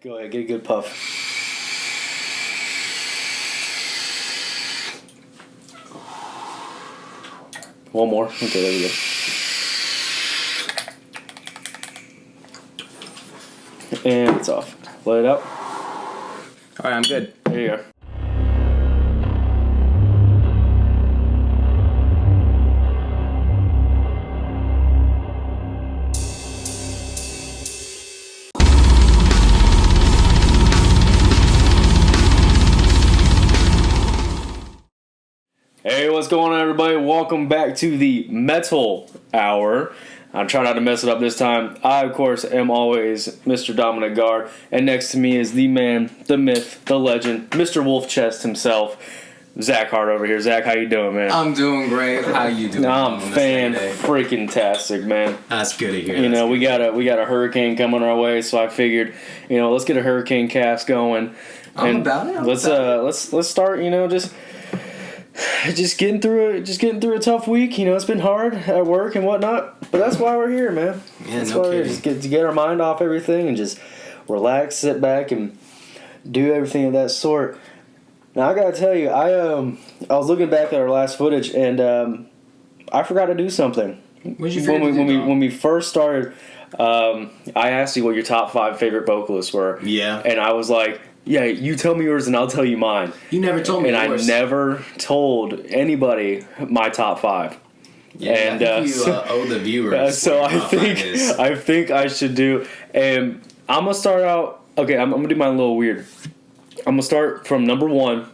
Go ahead, get a good puff. One more. Okay, there we go. And it's off. Let it out. All right, I'm good. There you go. Hey, what's going on, everybody? Welcome back to the Metal Hour. I'll try not to mess it up this time. I, of course, am always Mr. Dominic Gar, and next to me is the man, the myth, the legend, Mr. Wolf Chest himself, Zach Hart over here. Zach, how you doing, man? I'm doing great. How you doing? I'm fan-freaking-tastic, man. That's good to hear. You know, we got a hurricane coming our way, so I figured, let's get a hurricane cast going. I'm about it. Let's start. Just getting through a tough week. It's been hard at work and whatnot, but that's why we're here, man. Yeah, that's no why kidding. we're to get our mind off everything and just relax, sit back, and do everything of that sort. Now I gotta tell you, I was looking back at our last footage and I forgot to do something. What did you forget when we first started? I asked you what your top 5 favorite vocalists were. Yeah. And I was like, yeah, you tell me yours and I'll tell you mine. You never told me yours. And I never told anybody my top 5. Yeah, and I think you owe the viewers. So I think I should do. And I'm gonna start out. Okay, I'm gonna do mine a little weird. I'm gonna start from number 1,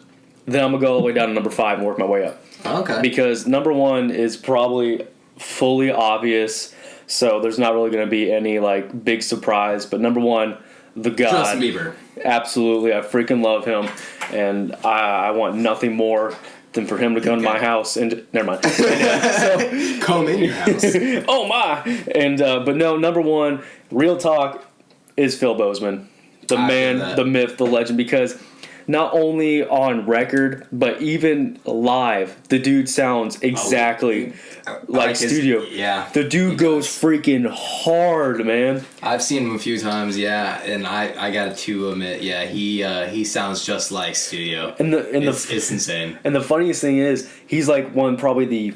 then I'm gonna go all the way down to number 5 and work my way up. Okay. Because number 1 is probably fully obvious, so there's not really gonna be any big surprise. But number 1, the God. Justin Bieber. Absolutely, I freaking love him, and I want nothing more than for him to come to my house and never mind. And, come in your house. Oh my! And but no, number 1, real talk, is Phil Bozeman, the man, the myth, the legend. Because not only on record, but even live, the dude sounds exactly like studio. Yeah. The dude goes freaking hard, man. I've seen him a few times, yeah, and I got to admit, yeah, he sounds just like studio. It's insane. And the funniest thing is, he's one probably the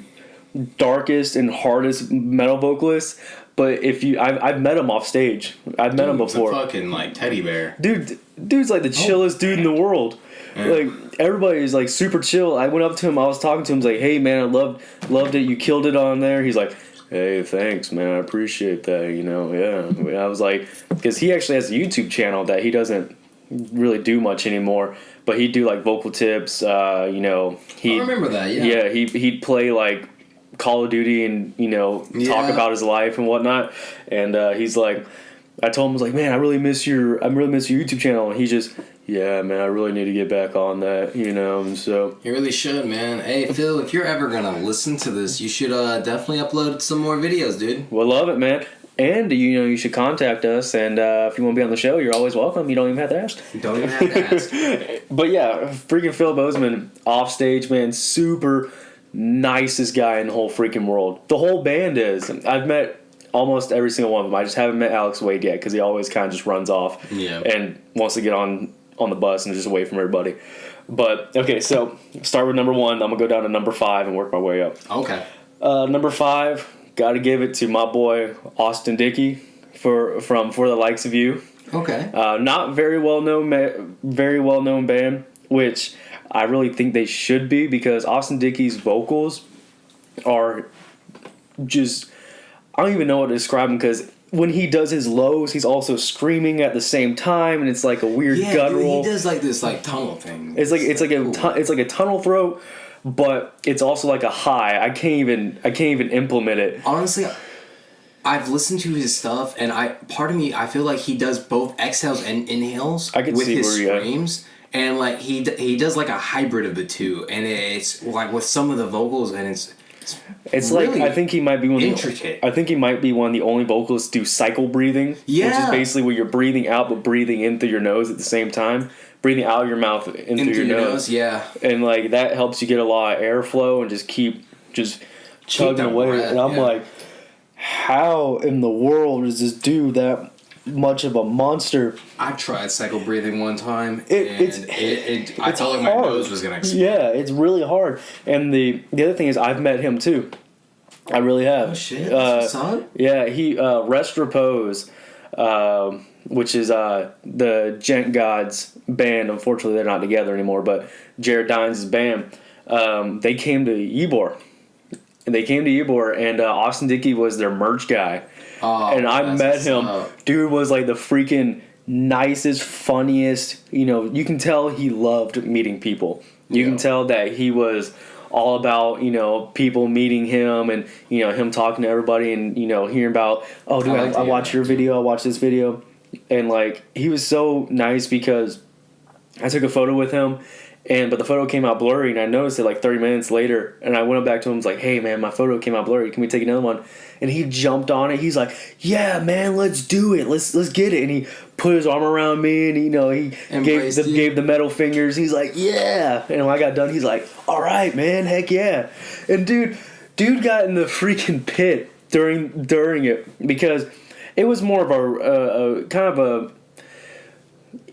darkest and hardest metal vocalists. But I've met him off stage. I've met him before. A fucking teddy bear. Dude's the chillest dude in the world. Yeah. Everybody's super chill. I went up to him. I was talking to him. I was like, "Hey man, I loved it. You killed it on there." He's like, "Hey, thanks, man. I appreciate that. Yeah." I was like, because he actually has a YouTube channel that he doesn't really do much anymore, but he'd do vocal tips. I remember that. Yeah. Yeah. He'd play Call of Duty and talk about his life and whatnot. And he's like, I told him, I was like, man, I really miss your YouTube channel. And he just, yeah, man, I really need to get back on that, and so you really should, man. Hey Phil, if you're ever gonna listen to this, you should definitely upload some more videos, dude. Well, love it, man. And you should contact us, and if you want to be on the show, you're always welcome. You don't even have to ask. Don't even have to ask. But yeah, freaking Phil Bozeman off stage, man, super nicest guy in the whole freaking world. The whole band is. I've met almost every single one of them. I just haven't met Alex Wade yet because he always kind of just runs off and wants to get on the bus and just away from everybody. But okay, so start with number 1. I'm gonna go down to number 5 and work my way up. Okay. Number 5, gotta give it to my boy Austin Dickey for the likes of you. Okay. Not very well known band, which I really think they should be, because Austin Dickey's vocals are just, I don't even know what to describe them, because when he does his lows, he's also screaming at the same time, and it's a weird guttural. He does this tunnel thing. It's like a tunnel throat, but it's also a high. I can't even implement it. Honestly, I've listened to his stuff, and part of me, I feel like he does both exhales and inhales with his screams. And he does a hybrid of the two, and it's with some of the vocals, and it's really I think he might be intricate. I think he might be one of the only vocalists to do cycle breathing, which is basically where you're breathing out but breathing in through your nose at the same time, breathing out of your mouth in through your nose. Yeah, and that helps you get a lot of airflow and just keep chugging away. Breath, and I'm like, how in the world does this do that much of a monster. I tried cycle breathing one time, I felt like my nose was gonna explode. Yeah, it's really hard. And the other thing is, I've met him too. I really have. Oh shit! That's what's up? Yeah, he Rest Repose, which is the Gent Gods band. Unfortunately, they're not together anymore. But Jared Dines' band, they came to Ybor. And Austin Dickey was their merch guy. Oh, and I met him. Dude was like the freaking nicest, funniest. You can tell he loved meeting people. You can tell that he was all about, people meeting him and, him talking to everybody and, hearing about, oh, dude, I watched your video, I watched this video. And, he was so nice because I took a photo with him, but the photo came out blurry, and I noticed it 30 minutes later, and I went back to him and was like, hey, man, my photo came out blurry. Can we take another one? And he jumped on it. He's like, yeah, man, let's do it. Let's get it. And he put his arm around me, and, he gave the middle fingers. He's like, yeah. And when I got done, he's like, all right, man, heck yeah. And dude got in the freaking pit during it because it was more of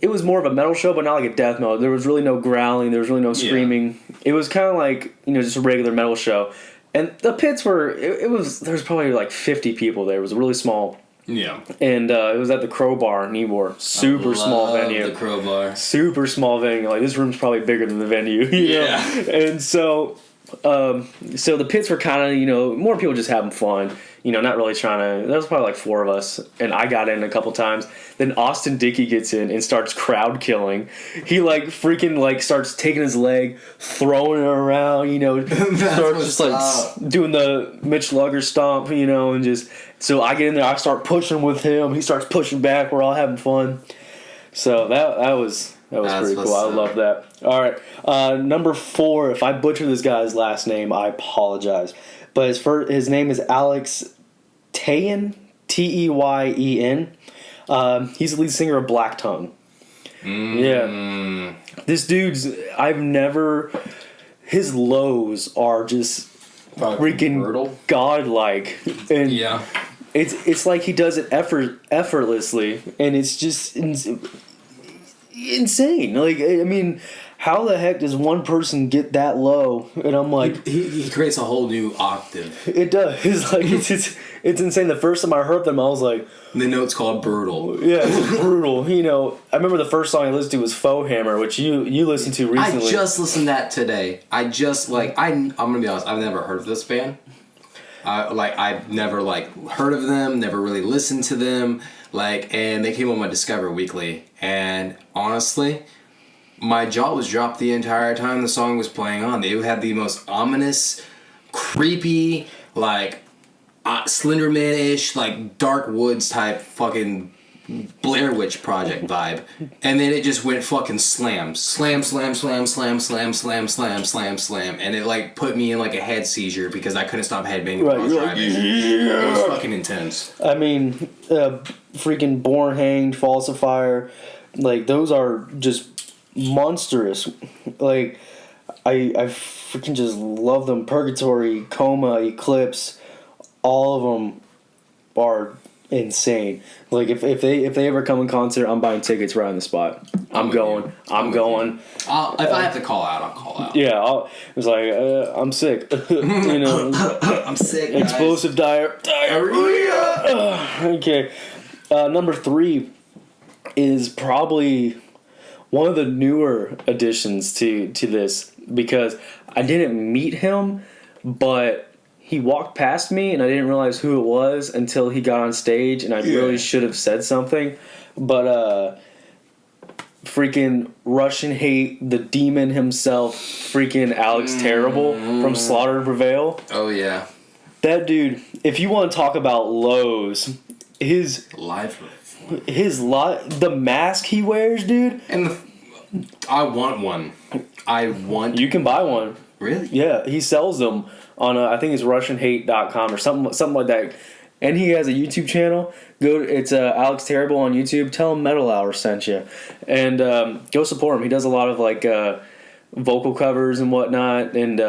it was more of a metal show, but not like a death metal. There was really no growling. There was really no screaming. Yeah. It was kind of like, just a regular metal show. And the pits were, there was probably 50 people there. It was really small. Yeah. And it was at the Crowbar in Ybor. Super small venue. The Crowbar. Super small venue. This room's probably bigger than the venue. Yeah. And so the pits were kind of, more people just having fun. Not really trying to... There was probably 4 of us, and I got in a couple times. Then Austin Dickey gets in and starts crowd killing. He, freaking, starts taking his leg, throwing it around, starts just, doing the Mitch Lugger stomp, and just... So I get in there, I start pushing with him. He starts pushing back. We're all having fun. So that was pretty cool. I love that. All right. Number 4, if I butcher this guy's last name, I apologize. But his name is Alex Teyen, Teyen. He's the lead singer of Black Tongue. Yeah. This dude's... His lows are just freaking brutal. Godlike. And yeah. It's like he does it effortlessly, and it's just insane. How the heck does one person get that low? And I'm like... He creates a whole new octave. It does. It's insane. The first time I heard them, I was like... The note's called Brutal. Yeah, it's brutal. I remember the first song I listened to was Faux Hammer, which you listened to recently. I just listened to that today. I'm going to be honest, I've never heard of this band. I've never, heard of them, never really listened to them. And they came on my Discover Weekly. And honestly... My jaw was dropped the entire time the song was playing on. They had the most ominous, creepy, Slender Man-ish, Dark Woods type fucking Blair Witch Project vibe. And then it just went fucking slam. Slam, slam, slam, slam, slam, slam, slam, slam, slam. And it like put me in like a head seizure because I couldn't stop headbanging while I was driving. Yeah. It was fucking intense. I mean, freaking Born Hanged, Falsifier, like those are just monstrous. Like I freaking just love them. Purgatory, Coma, Eclipse, all of them are insane. Like if they ever come in concert, I'm buying tickets right on the spot. I'm going. If I have to call out, I'll call out. Yeah, it's like I'm sick. I'm sick. Guys. Explosive diarrhea. Okay, number 3 is probably one of the newer additions to this because I didn't meet him, but he walked past me and I didn't realize who it was until he got on stage, and I really should have said something. But freaking Russian Hate, the demon himself, freaking Alex Terrible from Slaughter to Prevail. Oh yeah. That dude, if you want to talk about lows, the mask he wears, dude. And I want one. You can buy one. Really? Yeah, he sells them on I think it's RussianHate.com or something like that. And he has a YouTube channel. It's Alex Terrible on YouTube. Tell him Metal Hour sent you, and go support him. He does a lot of like vocal covers and whatnot, and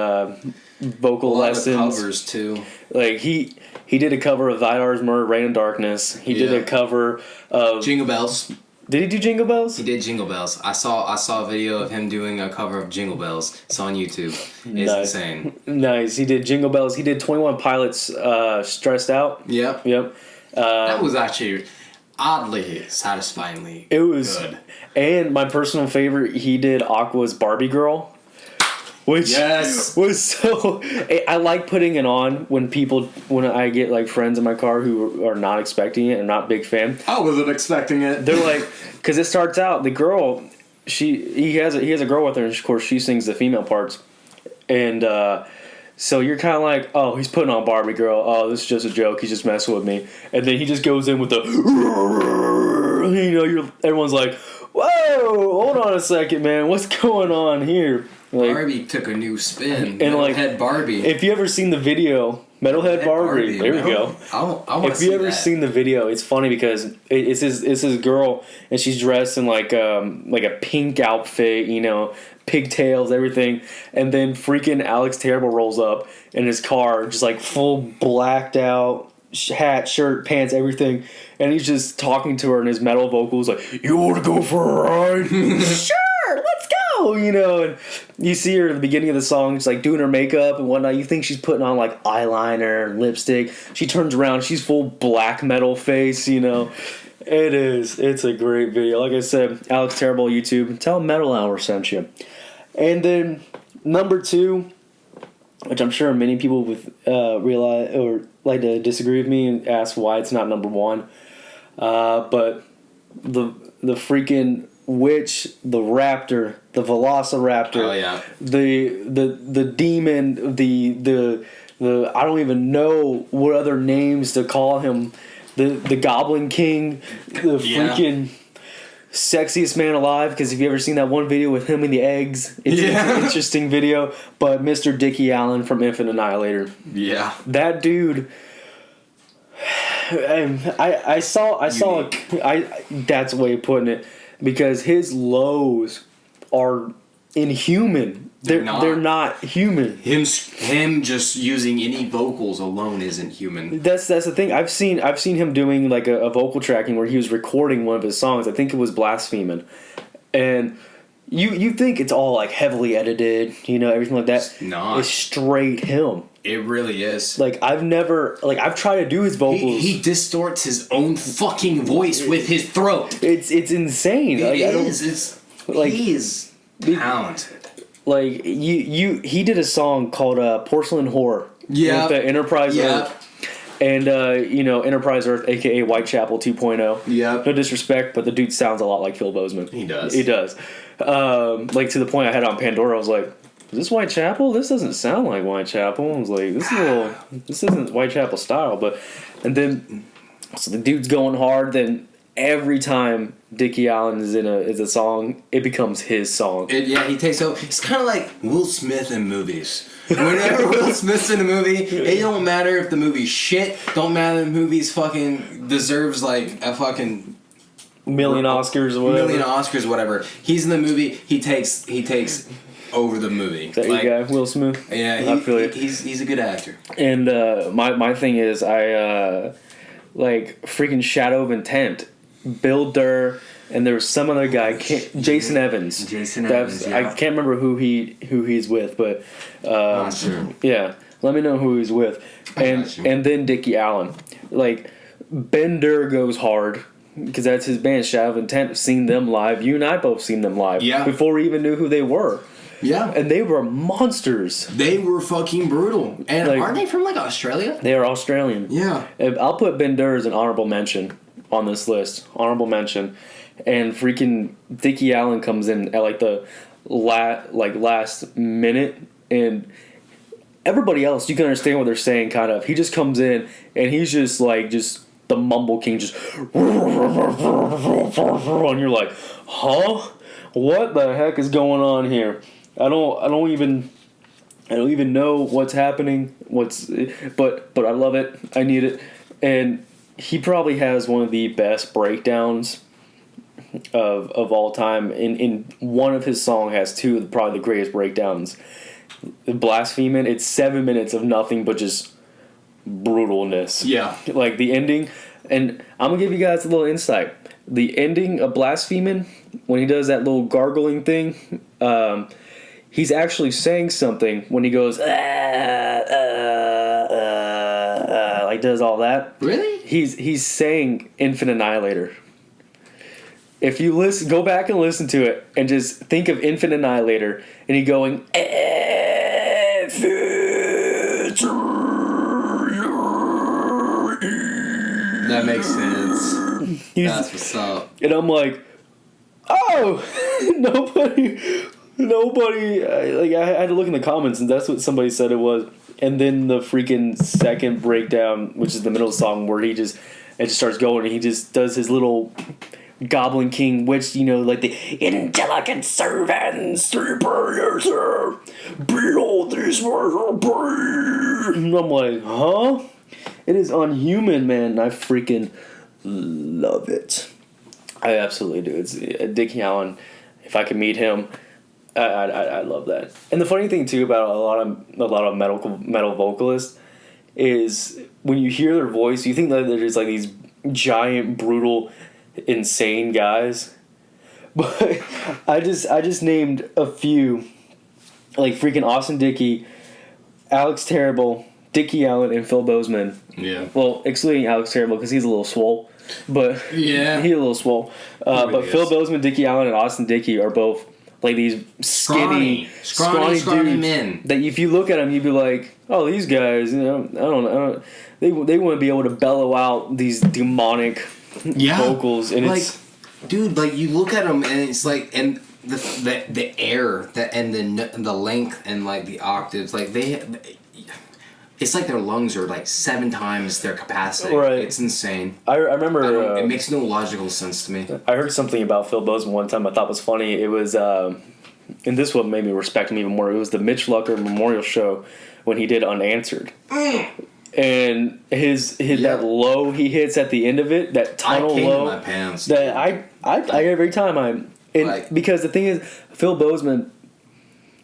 vocal lessons. Covers too. Like he did a cover of Vidar's Murder, Rain and Darkness. He did a cover of Jingle Bells. Did he do Jingle Bells? He did Jingle Bells. I saw a video of him doing a cover of Jingle Bells. It's on YouTube. It's insane. Nice. He did Jingle Bells. He did 21 Pilots Stressed Out. Yep. That was actually oddly satisfyingly good. And my personal favorite, he did Aqua's Barbie Girl. Which was so... I like putting it on when I get like friends in my car who are not expecting it and not big fan. I wasn't expecting it. They're like... Because it starts out, the girl, he has a girl with her, and of course she sings the female parts. And so you're kind of like, oh, he's putting on Barbie Girl. Oh, this is just a joke. He's just messing with me. And then he just goes in with the... everyone's like, whoa, hold on a second, man. What's going on here? Like, Barbie took a new spin. And Metalhead Barbie. If you ever seen the video, Metalhead Barbie. There we go. I want to see that. If you ever seen the video, it's funny because it's this girl and she's dressed in like a pink outfit, pigtails, everything, and then freaking Alex Terrible rolls up in his car, just like full blacked out hat, shirt, pants, everything, and he's just talking to her in his metal vocals like, "You want to go for a ride?" Sure. And you see her at the beginning of the song, just like doing her makeup and whatnot. You think she's putting on like eyeliner and lipstick. She turns around, she's full black metal face, It's a great video. Like I said, Alex Terrible YouTube. Tell him Metal Hour sent you. And then number 2, which I'm sure many people would realize or like to disagree with me and ask why it's not number 1. But the freaking witch, the raptor, the velociraptor, the demon, the I don't even know what other names to call him, the Goblin King, the freaking sexiest man alive. Because if you ever seen that one video with him and the eggs, it's an interesting video. But Mr. Dickie Allen from Infant Annihilator, that dude. I saw. That's the way of putting it. Because his lows are inhuman. They're not human. Him just using any vocals alone isn't human. That's the thing. I've seen him doing like a vocal tracking where he was recording one of his songs. I think it was Blaspheming, and you think it's all like heavily edited, everything like that. It's not. It's straight him. It really is. Like I've tried to do his vocals. He distorts his own fucking voice with his throat. It's insane. He is talented. Like he did a song called Porcelain Whore. Yeah. With the Enterprise Earth. And Enterprise Earth, aka Whitechapel 2.0. Yeah. No disrespect, but the dude sounds a lot like Phil Bozeman. He does. Like to the point I had on Pandora, I was like, is this Whitechapel? This doesn't sound like Whitechapel. I was like, this isn't Whitechapel style. And then, so the dude's going hard. Then every time Dickie Allen is in a song, it becomes his song. He takes over. It's kind of like Will Smith in movies. Whenever Will Smith's in a movie, it don't matter if the movie's shit. Don't matter if the movie's fucking deserves like a fucking million Oscars or whatever. He's in the movie. He takes over the movie. Is that your guy, Will Smith? Yeah, he's a good actor. And my thing is, I like freaking Shadow of Intent, Bill Durr, and there was some other guy, Jason Evans. I can't remember who he's with, but not sure. Yeah, let me know who he's with. And then Dickie Allen, like Ben Durr goes hard. Because that's his band, Shadow of Intent. I've seen them live. You and I both seen them live. Yeah. Before we even knew who they were. Yeah. And they were monsters. They were fucking brutal. And aren't they from like Australia? They are Australian. Yeah. I'll put Ben Durr as an honorable mention on this list. Honorable mention. And freaking Dickie Allen comes in at like the last minute. And everybody else, you can understand what they're saying kind of. He just comes in and he's just the Mumble King, just and you're like, huh? What the heck is going on here? I don't even know what's happening. But I love it. I need it. And he probably has one of the best breakdowns of all time. In one of his songs has two of probably the greatest breakdowns. blaspheming. It's 7 minutes of nothing but just brutalness. Yeah. Like the ending, and I'm gonna give you guys a little insight. The ending of blaspheming, when he does that little gargling thing, he's actually saying something when he goes like does all that. Really? He's saying Infinite Annihilator. If you go back and listen to it and just think of Infinite Annihilator and he going that makes sense. That's what's up. And I'm like, oh, nobody. I had to look in the comments, and that's what somebody said it was. And then the freaking second breakdown, which is the middle of the song, where it just starts going, and he just does his little Goblin King, which, like the intelligent servants, three prayers, behold these words are brave. And I'm like, huh? It is unhuman, man. I freaking love it. I absolutely do. It's Dickie Allen. If I could meet him, I love that. And the funny thing too about a lot of metal vocalists is when you hear their voice, you think that they're just like these giant, brutal, insane guys. But I just named a few, like freaking Austin Dickey, Alex Terrible, Dickie Allen, and Phil Bozeman. Yeah. Well, excluding Alex Terrible because he's a little swole. But yeah, he's a little swole. But Phil Bozeman, Dickie Allen, and Austin Dickey are both like these scrawny dudes men. That if you look at them, you'd be like, oh, these guys, I don't. They wouldn't be able to bellow out these demonic vocals, and like, dude, like you look at them and it's like, and the air that and the length and like the octaves, like it's like their lungs are like 7 times their capacity. Right. It's insane. I remember... it makes no logical sense to me. I heard something about Phil Bozeman one time I thought was funny. It was... and this one made me respect him even more. It was the Mitch Lucker Memorial Show when he did Unanswered. And his that low he hits at the end of it, that tunnel low... I my pants. That I every time because the thing is, Phil Bozeman,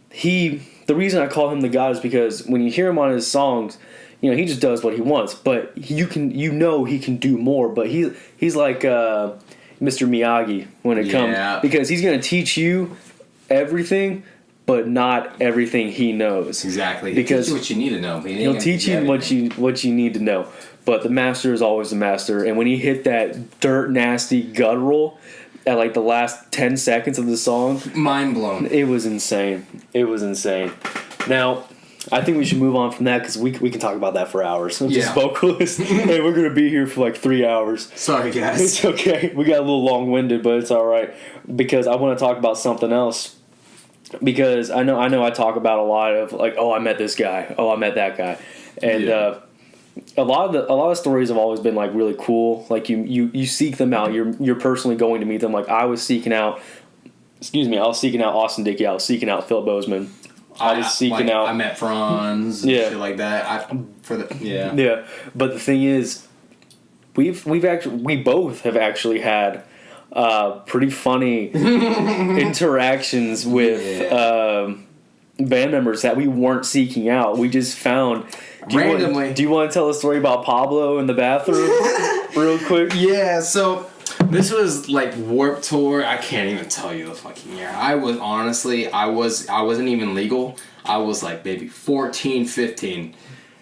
the reason I call him the God is because when you hear him on his songs, he just does what he wants. But he can do more. But he's like Mr. Miyagi when it comes, because he's gonna teach you everything, but not everything he knows. Exactly. Because he'll teach you what you need to know. He'll teach you what you need to know. But the master is always the master. And when he hit that dirt nasty guttural at like the last 10 seconds of the song, mind blown. It was insane. Now, I think we should move on from that because we can talk about that for hours. Just vocalists, and we're gonna be here for like 3 hours. Sorry, guys. It's okay. We got a little long-winded, but it's all right because I want to talk about something else. Because I know I talk about a lot of like, oh, I met this guy, oh, I met that guy, and a lot of stories have always been like really cool. Like you seek them out. You're personally going to meet them. Like I was seeking out Austin Dickey. I was seeking out Phil Bozeman. I met Franz and shit like that. Yeah. But the thing is, we both have actually had pretty funny interactions with band members that we weren't seeking out. We just found randomly. Do you want to tell a story about Pablo in the bathroom real quick? Yeah, so this was like Warped Tour. I can't even tell you the fucking year. I wasn't even legal. I was like maybe 14, 15.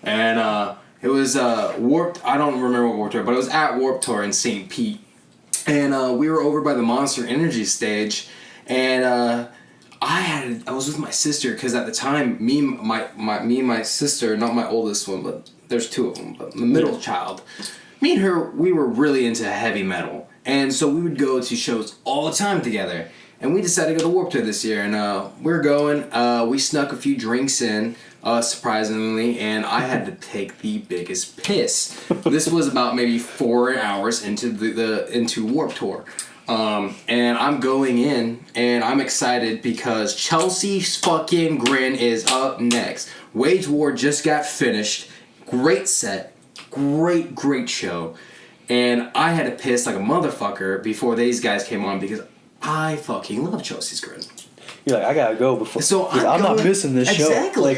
And it was Warped. I don't remember what Warped Tour, but it was at Warped Tour in St. Pete. And we were over by the Monster Energy stage, and I was with my sister because at the time me and my sister, not my oldest one, but there's 2 of them, but the middle child, me and her, we were really into heavy metal, and so we would go to shows all the time together. And we decided to go to Warped Tour this year, and we're going. We snuck a few drinks in, surprisingly, and I had to take the biggest piss. This was about maybe 4 hours into Warped Tour, and I'm going in, and I'm excited because Chelsea fucking Grin is up next. Wage War just got finished. Great set, great show, and I had to piss like a motherfucker before these guys came on because I fucking love Chelsea Grin. You're like, I gotta go before. So I'm not missing this show. Exactly.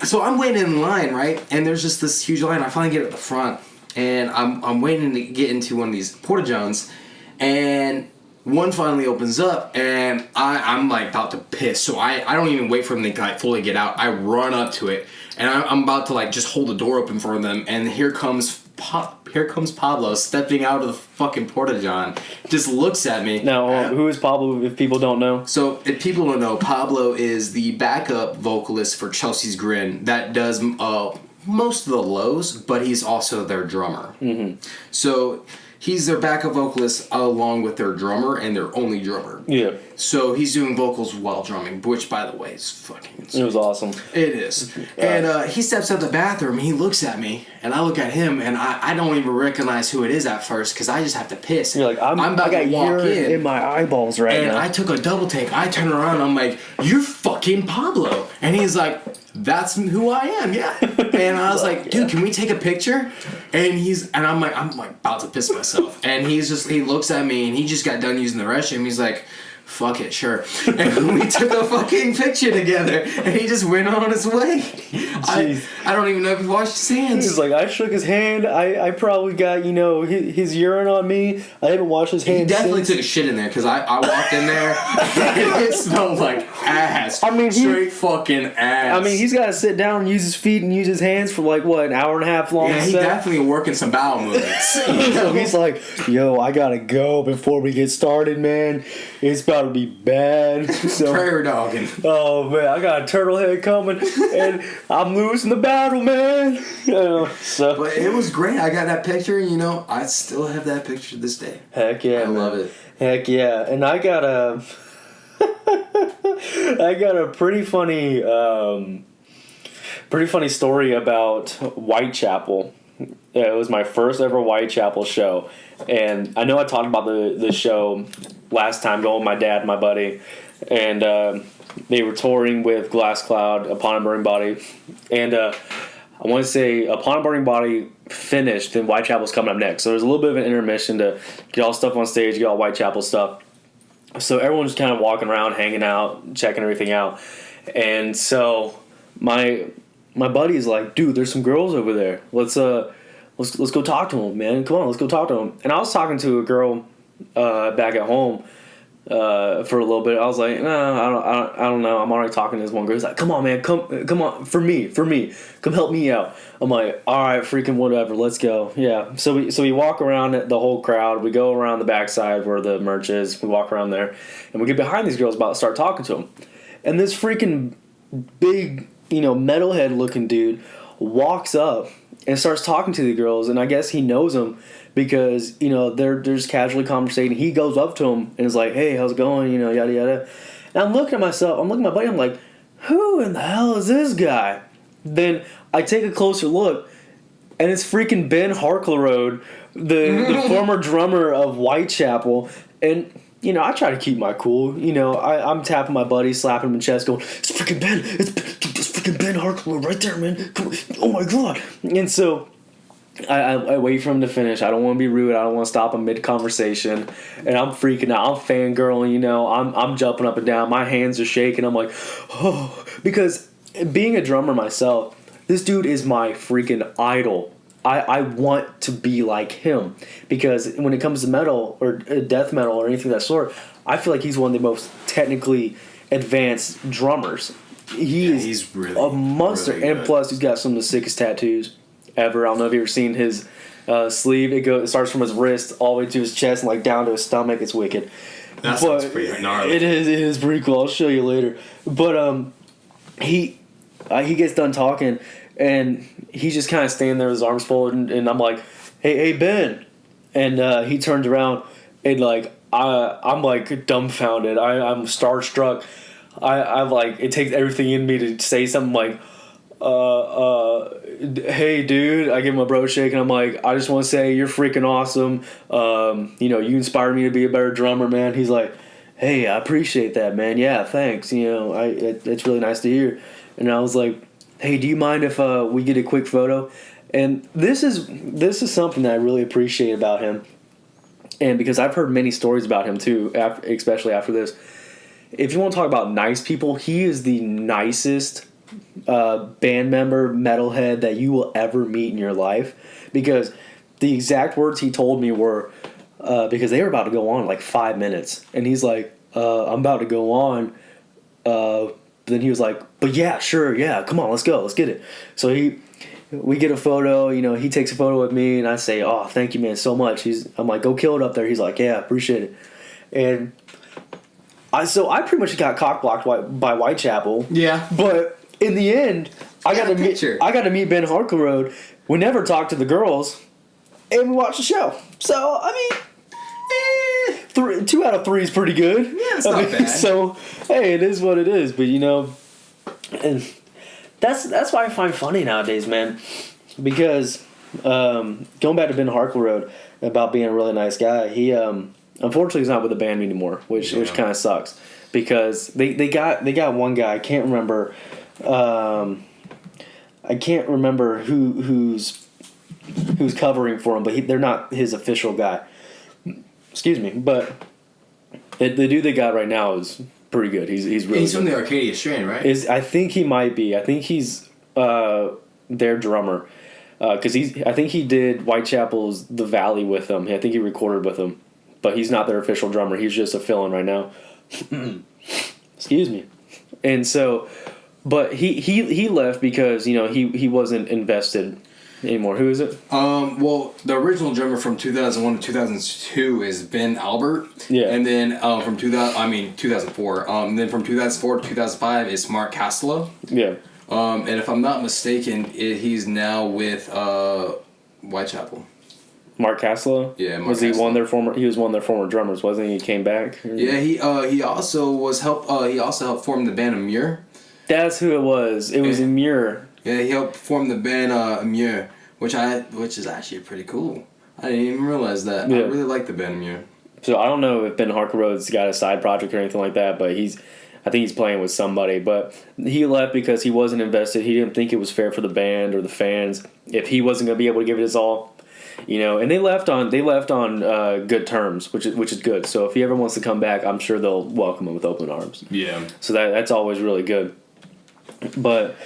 So I'm waiting in line, right? And there's just this huge line. I finally get at the front, and I'm waiting to get into one of these porta johns, and one finally opens up, and I'm like about to piss. So I don't even wait for them to like fully get out. I run up to it, and I'm about to like just hold the door open for them, and here comes Pablo stepping out of the fucking porta john, just looks at me. Now, who is Pablo, if people don't know? So, if people don't know, Pablo is the backup vocalist for Chelsea's Grin that does most of the lows, but he's also their drummer. Mm-hmm. So, he's their backup vocalist along with their drummer and their only drummer. Yeah. So he's doing vocals while drumming, which, by the way, is fucking insane. It was awesome. It is. And he steps out the bathroom, and he looks at me, and I look at him, and I don't even recognize who it is at first because I just have to piss. You're like, I'm about to walk in my eyeballs right now. And I took a double take. I turn around, and I'm like, you're fucking Pablo. And he's like, that's who I am, yeah. And I was like, dude, can we take a picture? And I'm like about to piss myself. And he looks at me, and he just got done using the restroom. He's like, fuck it, sure. And we took a fucking picture together, and he just went on his way. I don't even know if he washed his hands. He's like, I shook his hand. I probably got, his urine on me. I haven't washed his hands. He definitely took a shit in there, because I walked in there, and it smelled like ass. I mean, straight fucking ass. I mean, he's got to sit down and use his feet and use his hands for like, what, an hour and a half long Yeah, he definitely working some bowel movements. He's like, yo, I got to go before we get started, man. It's about to be bad. So, prayer dogging. Oh man, I got a turtle head coming, and I'm losing the battle, man. But it was great. I got that picture. I still have that picture to this day. Heck yeah, I love it. Heck yeah, and I got a pretty funny story about Whitechapel. It was my first ever Whitechapel show, and I know I talked about the show last time, going with my dad and my buddy, and they were touring with Glass Cloud, Upon a Burning Body, and I want to say Upon a Burning Body finished, then Whitechapel's coming up next. So there's a little bit of an intermission to get all stuff on stage, get all Whitechapel stuff. So everyone's kind of walking around, hanging out, checking everything out, and so my buddy's like, dude, there's some girls over there. Let's go talk to them, man. Come on, let's go talk to them. And I was talking to a girl back at home for a little bit. I was like, no, I don't know. I'm already talking to this one girl. He's like, come on, man, come on, for me, come help me out. I'm like, all right, freaking whatever, let's go. Yeah. So we walk around the whole crowd. We go around the backside where the merch is. We walk around there, and we get behind these girls, about to start talking to them. And this freaking big, metalhead looking dude walks up and starts talking to the girls, and I guess he knows them because, they're just casually conversating. He goes up to them and is like, hey, how's it going, yada yada. And I'm looking at myself, I'm looking at my buddy, I'm like, who in the hell is this guy? Then I take a closer look, and it's freaking Ben Harklerode, the former drummer of Whitechapel. And I try to keep my cool. I'm tapping my buddy, slapping him in the chest, going, it's freaking Ben. It's freaking Ben Harkler right there, man. Come on. Oh, my God. And so I wait for him to finish. I don't want to be rude. I don't want to stop him mid-conversation. And I'm freaking out. I'm fangirling, I'm jumping up and down. My hands are shaking. I'm like, oh. Because being a drummer myself, this dude is my freaking idol. I want to be like him, because when it comes to metal or death metal or anything of that sort, I feel like he's one of the most technically advanced drummers. He's really a monster, really, and plus he's got some of the sickest tattoos ever. I don't know if you've ever seen his sleeve. It starts from his wrist all the way to his chest and like down to his stomach. It's wicked. That sounds pretty gnarly. It is pretty cool. I'll show you later. But he gets done talking, and he's just kind of standing there with his arms folded, and I'm like, hey Ben, and he turns around, and like I'm like dumbfounded. I'm starstruck. I'm like, it takes everything in me to say something like, hey dude. I give him a bro shake, and I'm like, I just want to say you're freaking awesome. You inspired me to be a better drummer, man. He's like, hey, I appreciate that, man. Yeah, thanks. It's really nice to hear. And I was like, hey, do you mind if we get a quick photo? And this is something that I really appreciate about him, and because I've heard many stories about him too, especially after this, if you want to talk about nice people, he is the nicest band member, metalhead that you will ever meet in your life. Because the exact words he told me were, because they were about to go on like 5 minutes, and he's like, I'm about to go on. Then he was like, but yeah, sure, yeah, come on, let's go, let's get it. So we get a photo, he takes a photo with me, and I say, oh, thank you, man, so much. I'm like, go kill it up there. He's like, yeah, appreciate it. And I pretty much got cock-blocked by Whitechapel. Yeah. But in the end, I got to meet Ben Harkleroad. We never talked to the girls, and we watched the show. So, I mean, 2 out of 3 is pretty good. Yeah, it's not bad. So, hey, it is what it is. But, and that's why I find funny nowadays, man. Because going back to Ben Harkleroad about being a really nice guy, he unfortunately he's not with the band anymore, which kind of sucks. Because they got one guy, I can't remember who's covering for him, but they're not his official guy. Excuse me, but the dude they got right now is pretty good. He's really. He's from the Arcadia Strain, right? I think he might be. I think he's their drummer, because I think he did Whitechapel's The Valley with them. I think he recorded with them, but he's not their official drummer. He's just a fill-in right now. Excuse me, and so, but he left because he wasn't invested anymore. Who is it? Well, the original drummer from 2001 to 2002 is Ben Albert. Yeah. And then from 2004. And then from 2004 to 2005 is Mark Castello. Yeah. And if I'm not mistaken, he's now with Whitechapel. Mark Castello? Yeah, Mark was he one of their former drummers, wasn't he? He came back? Yeah, he also helped form the band Amur. That's who it was. It was Amur. Yeah, he helped form the band Amur, which is actually pretty cool. I didn't even realize that. Yeah. I really like the band Amur. So I don't know if Ben Harkleroad's got a side project or anything like that, but I think he's playing with somebody. But he left because he wasn't invested. He didn't think it was fair for the band or the fans if he wasn't going to be able to give it his all. And they left on good terms, which is good. So if he ever wants to come back, I'm sure they'll welcome him with open arms. Yeah. So that's always really good. But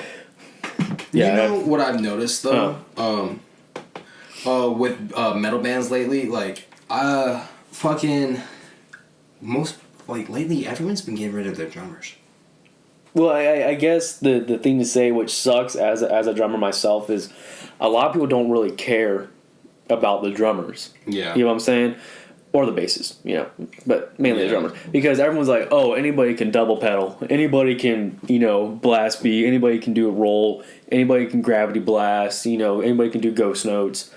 yeah, what I've noticed though, with metal bands lately, lately everyone's been getting rid of their drummers. Well, I guess the thing to say, which sucks as a drummer myself, is a lot of people don't really care about the drummers. Yeah. You know what I'm saying? Or the bassists, but mainly the drummers. Because everyone's like, oh, anybody can double pedal. Anybody can, blast beat. Anybody can do a roll. Anybody can gravity blast. Anybody can do ghost notes.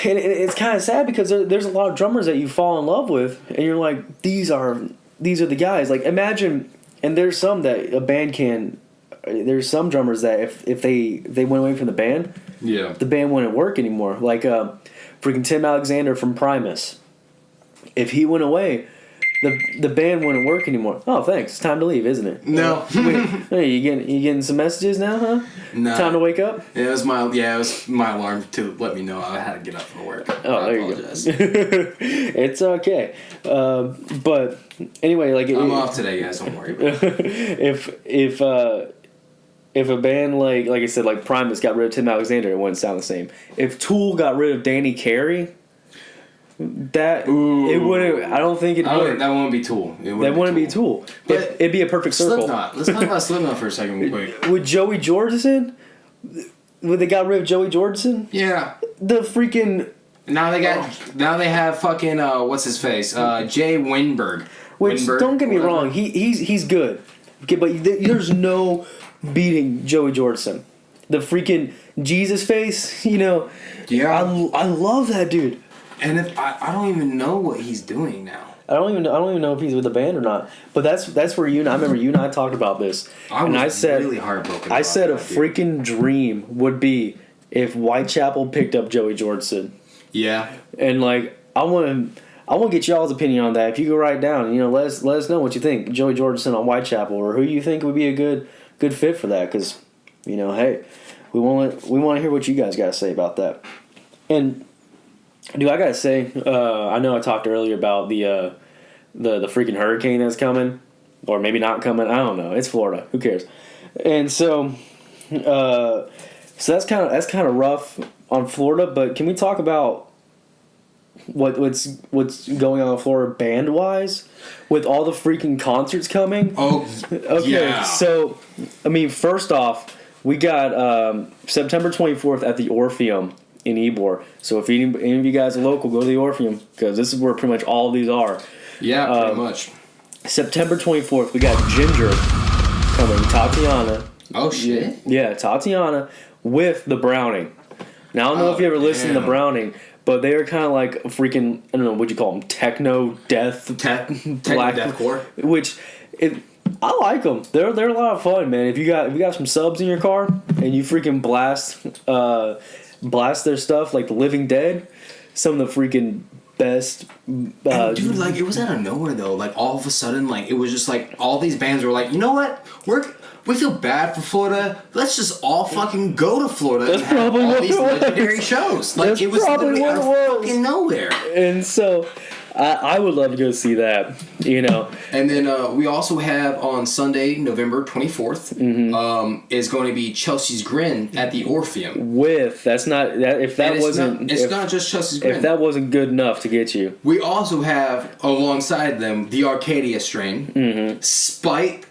And it's kind of sad because there's a lot of drummers that you fall in love with, and you're like, these are the guys. Like, imagine, and there's some that a band can. There's some drummers that if they went away from the band, the band wouldn't work anymore. Like freaking Tim Alexander from Primus. If he went away, the band wouldn't work anymore. Oh, thanks. It's time to leave, isn't it? No. Wait, hey, you getting some messages now, huh? No. Time to wake up? Yeah, it was my alarm to let me know I had to get up for work. Oh, there you go. It's okay. But anyway, I'm off today, guys. Don't worry about it. If a band like I said, like Primus got rid of Tim Alexander, it wouldn't sound the same. If Tool got rid of Danny Carey, it wouldn't. I don't think it would. That wouldn't be Tool. That wouldn't be Tool. It'd be a perfect circle. Slipknot. Let's talk about Slipknot for a second. Wait. With Joey Jordison, when they got rid of Joey Jordison, yeah, the freaking. Now they have fucking what's his face, Jay Winberg. Which don't get me wrong, he's good, okay, but there's no beating Joey Jordison. The freaking Jesus face, Yeah. I love that dude. And if I don't even know what he's doing now. I don't even know if he's with the band or not. But that's where I remember you and I talked about this. I said really heartbroken. I said a freaking dream would be if Whitechapel picked up Joey Jordison. Yeah. And I want to get y'all's opinion on that. If you go write down, let us know what you think. Joey Jordison on Whitechapel, or who you think would be a good fit for that, because hey, we want to hear what you guys got to say about that. And dude, I gotta say, I know I talked earlier about the the freaking hurricane that's coming, or maybe not coming. I don't know. It's Florida. Who cares? And so, that's kind of rough on Florida. But can we talk about what's going on in Florida band wise with all the freaking concerts coming? Oh, okay. Yeah. So, I mean, first off, we got September 24th at the Orpheum in Ybor. So if any of you guys are local, go to the Orpheum because this is where pretty much all of these are. Yeah, pretty much. September 24th, we got Ginger coming, Tatiana. Oh, shit. Yeah, Tatiana with the Browning. Now, I don't know if you ever listened to the Browning, but they are kind of like a freaking, I don't know, what you call them, techno death, black deathcore. Which, I like them. They're a lot of fun, man. If you got some subs in your car and you freaking blast their stuff like The Living Dead, some of the freaking best. Dude, like, it was out of nowhere though. Like, all of a sudden, like, it was just like all these bands were like, you know what? We feel bad for Florida. Let's just all fucking go to Florida and have all these legendary shows. Like, it was literally out of fucking nowhere. And so, I would love to go see that, you know. And then we also have on Sunday, November 24th, is going to be Chelsea's Grin at the Orpheum. It's not just Chelsea's Grin. If that wasn't good enough to get you. We also have, alongside them, the Arcadia Strain, Spite,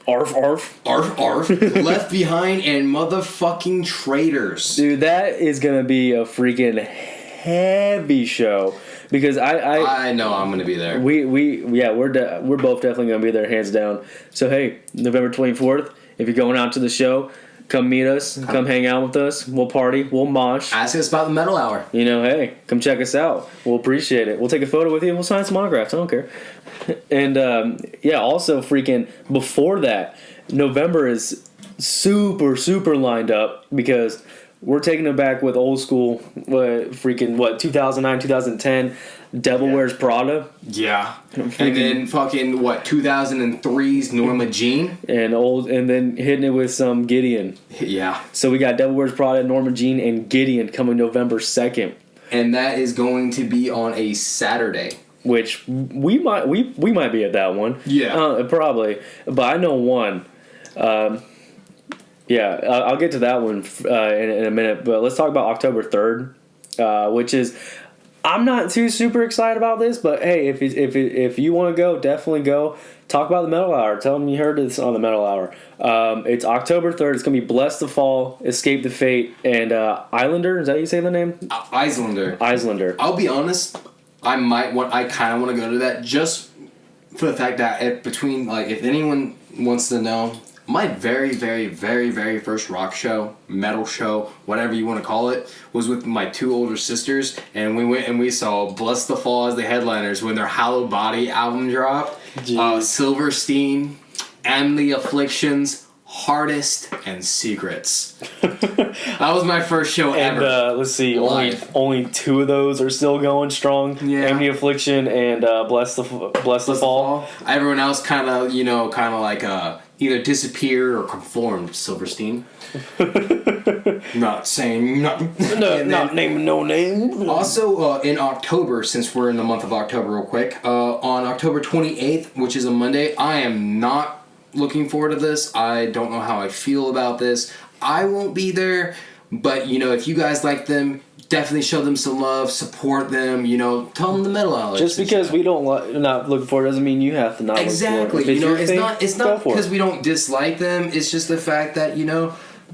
Arf, arf. Arf, arf, Left Behind, and Motherfucking Traitors. Dude, that is going to be a freaking heavy show. Because I know I'm gonna be there. We're both definitely gonna be there, hands down. So hey, November 24th, if you're going out to the show, come meet us, come hang out with us. We'll party, we'll mosh. Ask us about the Metal Hour. You know, hey, come check us out. We'll appreciate it. We'll take a photo with you and we'll sign some autographs. I don't care. And also freaking before that, November is super lined up because we're taking it back with old school, 2009, 2010, Devil Wears Prada. Yeah. And then fucking, 2003's Norma Jean. And then hitting it with some Gideon. Yeah. So we got Devil Wears Prada, Norma Jean, and Gideon coming November 2nd. And that is going to be on a Saturday. Which we might be at that one. Yeah. Probably. But I know one. Yeah, I'll get to that one in a minute, but let's talk about October 3rd, which is, I'm not too super excited about this, but hey, if you want to go, definitely go. Talk about the Metal Hour. Tell them you heard this on the Metal Hour. It's October 3rd. It's going to be Bless the Fall, Escape the Fate, and Islander. Is that how you say the name? Islander. I'll be honest, I kind of want to go to that just for the fact that if anyone wants to know, my very, very, very, very first rock show, metal show, whatever you want to call it, was with my two older sisters, and we went and we saw Bless the Fall as the headliners when their Hollow Body album dropped. Silverstein, And the Afflictions, Hardest, and Secrets. That was my first show ever. And let's see, only two of those are still going strong. Yeah. And the Affliction and Bless the Fall. Everyone else kind of like either disappeared or conformed. Silverstein. Not saying nothing. Not naming no name. Also, in October, since we're in the month of October real quick, on October 28th, which is a Monday, I am not looking forward to this. I don't know how I feel about this. I won't be there, but, if you guys like them, definitely show them some love, support them, tell them the Metal Hour. Just because we not looking for it doesn't mean you have to not exactly. Look for it. It's not because we don't dislike them. It's just the fact that,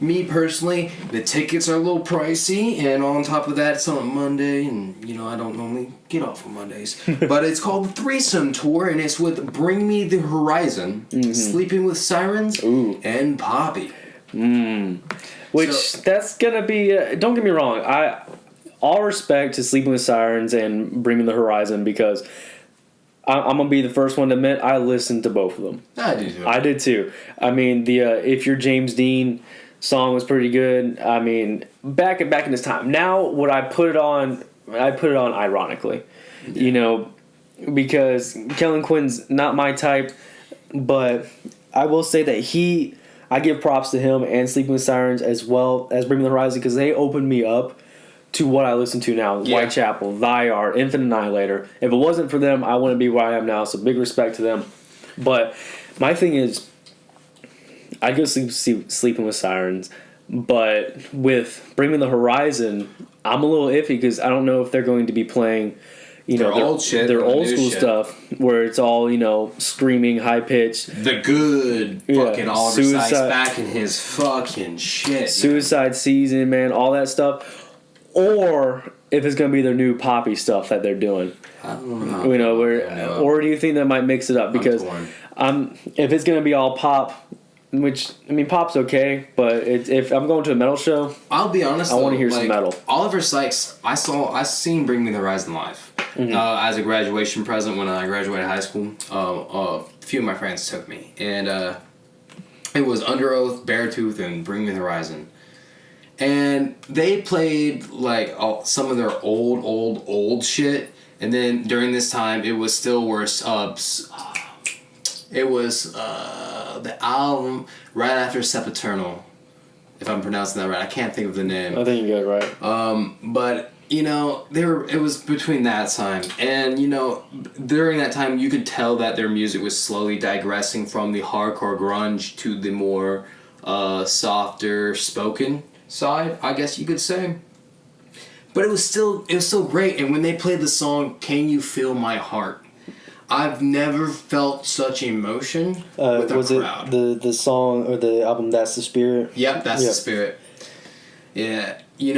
me personally, the tickets are a little pricey, and on top of that, it's on a Monday, and, I don't normally get off on Mondays. But it's called the Threesome Tour, and it's with Bring Me the Horizon, Sleeping with Sirens, and Poppy. That's gonna be. Don't get me wrong. All respect to Sleeping with Sirens and Bring Me the Horizon because I'm gonna be the first one to admit I listened to both of them. I did too. I mean, the If You're James Dean song was pretty good. I mean, back in this time. Now, would I put it on? I put it on ironically, because Kellen Quinn's not my type, but I will say that I give props to him and Sleeping with Sirens as well as Bring Me the Horizon because they opened me up to what I listen to now. Yeah. Whitechapel, Thy Art, Infinite Annihilator. If it wasn't for them, I wouldn't be where I am now, so big respect to them. But my thing is, I go Sleeping with Sirens, but with Bring Me the Horizon, I'm a little iffy because I don't know if they're going to be playing, their old school stuff where it's all, screaming, high pitched. The good fucking Oliver Sykes back in his fucking shit. Suicide Season, man, all that stuff. Or if it's going to be their new poppy stuff that they're doing. I don't know. Or do you think they might mix it up? Because if it's going to be all pop, which, pop's okay, but if I'm going to a metal show, I'll be honest, I want to hear some metal. Oliver Sykes, I seen Bring Me the Horizon live as a graduation present when I graduated high school. A few of my friends took me, and it was Under Oath, Beartooth, and Bring Me the Horizon. And they played some of their old shit, and then during this time it was still worse. It was the album right after Sempiternal, if I'm pronouncing that right. I can't think of the name. I think you got it right. But it was between that time, and during that time you could tell that their music was slowly digressing from the hardcore grunge to the more softer spoken side, I guess you could say. But it was still great. And when they played the song "Can You Feel My Heart," I've never felt such emotion with a was crowd. Was it the song or the album "That's the Spirit"? Yep, that's the Spirit. Yeah, it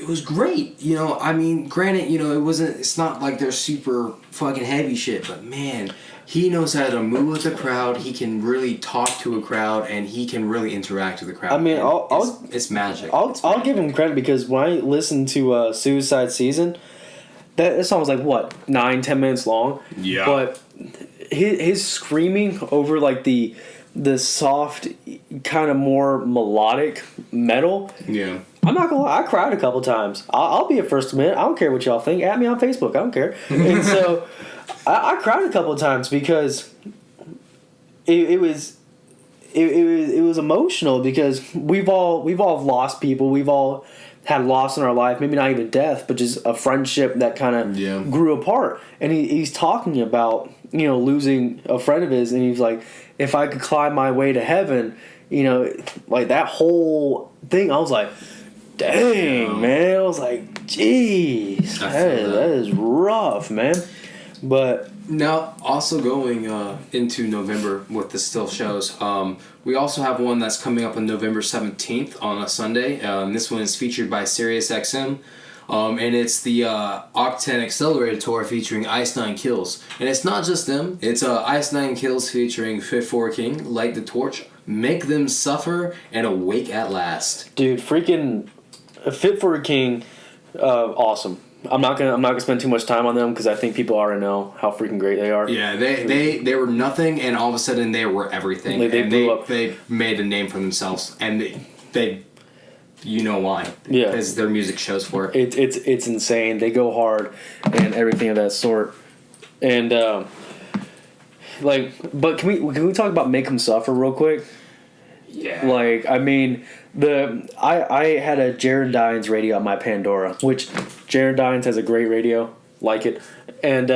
was great. Granted, it's not like they're super fucking heavy shit, but man, he knows how to move with the crowd. He can really talk to a crowd, and he can really interact with the crowd. It's magic. I'll give him credit because when I listened to Suicide Season, that song was 9-10 minutes long. Yeah. But his screaming over the soft, kind of more melodic metal. Yeah. I'm not gonna lie, I cried a couple times. I'll be a first to admit. I don't care what y'all think. At me on Facebook. I don't care. And so I cried a couple of times because it was emotional because we've all lost people. We've all had loss in our life. Maybe not even death, but just a friendship that kind of grew apart. And he's talking about losing a friend of his, and he's like, if I could climb my way to heaven, that whole thing. I was like, dang, man. I was like, jeez, that is rough, man. But now, also going into November with the still shows, we also have one that's coming up on November 17th on a Sunday. This one is featured by SiriusXM. And it's the Octane Accelerated Tour featuring Ice Nine Kills. And it's not just them. It's Ice Nine Kills featuring Fit for a King, Light the Torch, Make Them Suffer, and Awake at Last. Dude, freaking Fit for a King, awesome. I'm not gonna spend too much time on them because I think people already know how freaking great they are. Yeah, they were nothing, and all of a sudden they were everything. They blew up. They made a name for themselves, and they you know why? Yeah, because their music shows for it. It's insane. They go hard and everything of that sort. And but can we talk about Make Them Suffer real quick? Yeah. I had a Jared Dines radio on my Pandora, which Jared Dines has a great radio, like it, and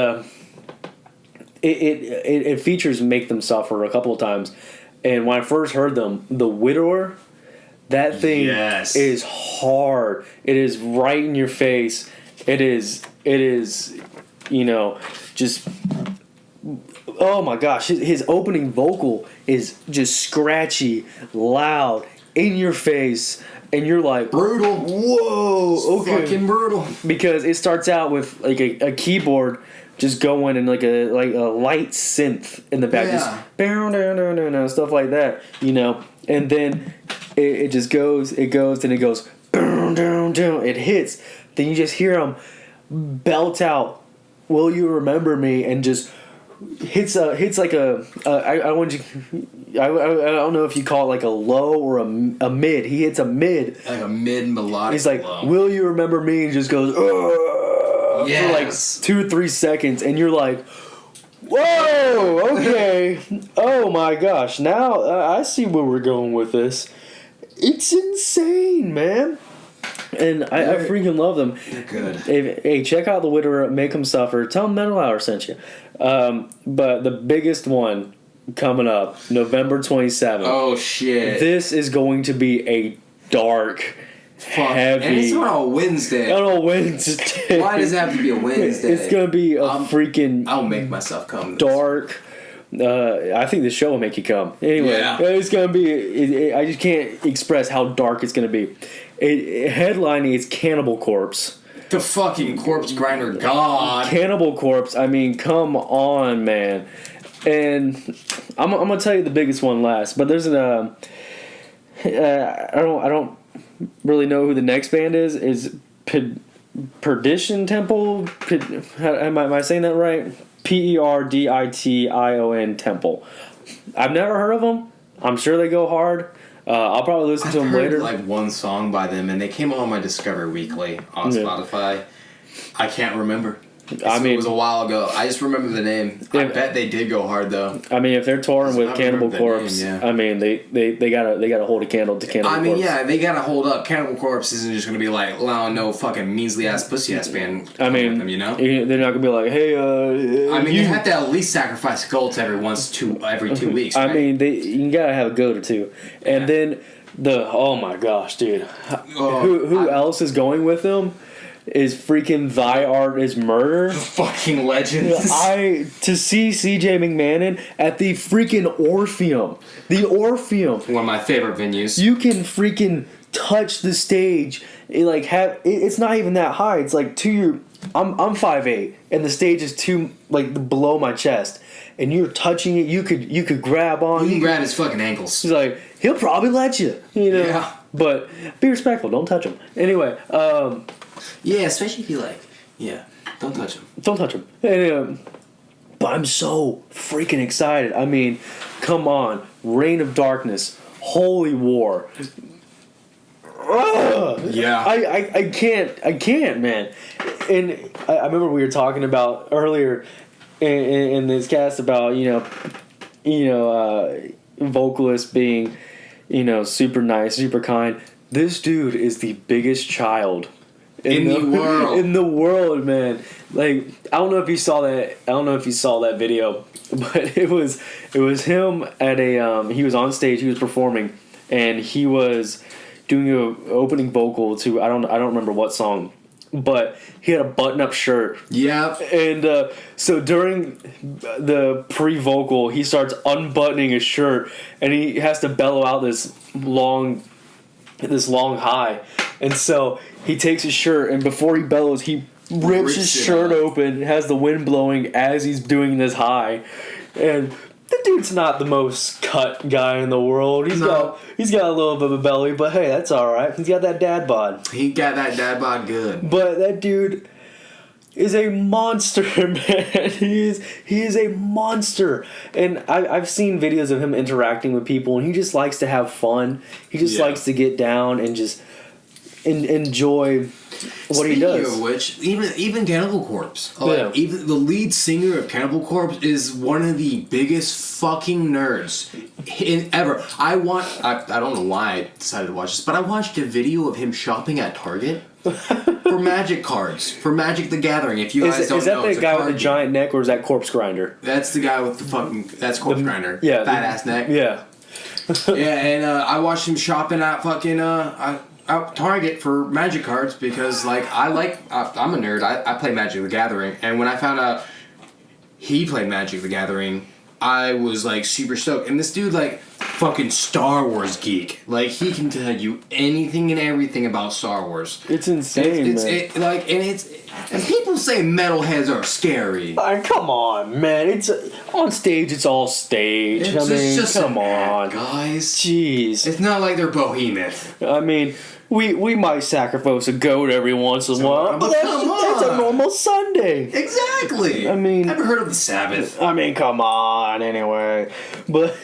it features Make Them Suffer a couple of times. And when I first heard them, The Widower, that thing is hard. It is right in your face. It is just. Oh my gosh, his opening vocal is just scratchy, loud, in your face, and you're like, brutal. Whoa, okay, fucking brutal. Because it starts out with a keyboard just going and like a light synth in the back, just stuff like that, and then it just goes, and it goes, it hits, then you just hear him belt out, "Will You Remember Me?" and just hits like I don't know if you call it like a low or a mid. He hits a mid, like a mid melodic. He's like, low. "Will you remember me?" and just goes for like 2 or 3 seconds, and you're like, "Whoa, okay, oh my gosh!" Now I see where we're going with this. It's insane, man. And I freaking love them. They're good. Hey, check out The Widower, Make 'Em Suffer. Tell them Mental Hour sent you. But the biggest one coming up, November 27th. Oh, shit. This is going to be a dark, heavy... And it's on a Wednesday. On a Wednesday. Why does it have to be a Wednesday? It's going to be a freaking... I'll make myself come. Dark... I think the show will make you come. Anyway, it's going to be... I just can't express how dark it's going to be. Headlining is Cannibal Corpse. The fucking corpse grinder god. Cannibal Corpse. I mean, come on, man. And I'm going to tell you the biggest one last. But there's an... I don't really know who the next band is. Is Perdition Temple? Am I saying that right? Perdition Temple. I've never heard of them. I'm sure they go hard. I'll probably listen to them later. I've heard like one song by them, and they came on my Discover Weekly on Spotify. I can't remember. It was a while ago. I just remember the name. I bet they did go hard though. I mean, if they're touring with Cannibal Corpse, I mean they gotta hold a candle to Cannibal Corpse. I mean, yeah, they gotta hold up. Cannibal Corpse isn't just gonna be like allowing no fucking measly ass pussy ass band. I mean, with them, you know, they're not gonna be like, hey, I mean, you have to at least sacrifice goats every 2 weeks. Right? I mean, you gotta have a goat or two, and then oh my gosh, dude, who else is going with them? Is freaking Thy Art Is Murder. Fucking legends. To see CJ McMahon at the freaking Orpheum. The Orpheum. One of my favorite venues. You can freaking touch the stage. It's not even that high. It's like I'm 5'8", and the stage is below my chest. And you're touching it, you could grab on. You can grab his fucking ankles. He's like, he'll probably let you. You know? Yeah. But be respectful, don't touch him. Anyway, yeah, especially if you don't touch him. Don't touch him. And, but I'm so freaking excited. I mean, come on. Reign of Darkness. Holy War. Yeah. I can't, man. And I remember we were talking about earlier in this cast about, vocalists being, super nice, super kind. This dude is the biggest child in the world, man. Like, I don't know if you saw that video, but it was him at he was on stage, he was performing, and he was doing an opening vocal to I don't remember what song, but he had a button-up shirt. Yeah. And so during the pre-vocal, he starts unbuttoning his shirt, and he has to bellow out this long high. And so he takes his shirt, and before he bellows, he rips his shirt open, has the wind blowing as he's doing this high. And the dude's not the most cut guy in the world. He's got a little bit of a belly, but hey, that's all right. He's got that dad bod. He got that dad bod good. But that dude is a monster, man. He is a monster. And I've seen videos of him interacting with people, and he just likes to have fun. He just likes to get down and just enjoy what he does. Speaking of which, even Cannibal Corpse, even the lead singer of Cannibal Corpse is one of the biggest fucking nerds ever. I don't know why I decided to watch this, but I watched a video of him shopping at Target for Magic cards, for Magic the Gathering. If you guys don't know, is that the guy with the giant neck, or is that Corpse Grinder? That's the guy with the fucking. That's Corpse Grinder. Yeah, fat ass neck. Yeah. Yeah, and I watched him shopping at fucking out Target for Magic cards because I'm a nerd. I play Magic the Gathering, and when I found out he played Magic the Gathering, I was like super stoked. And this dude fucking Star Wars geek. Like, he can tell you anything and everything about Star Wars. It's insane, man. And people say metalheads are scary. Come on, man. It's on stage. It's all stage. Come on, guys. Jeez. It's not like they're behemoth. I mean, we might sacrifice a goat every once in a while, but that's a normal Sunday. Exactly. I mean, never heard of the Sabbath. I mean, come on. Anyway, but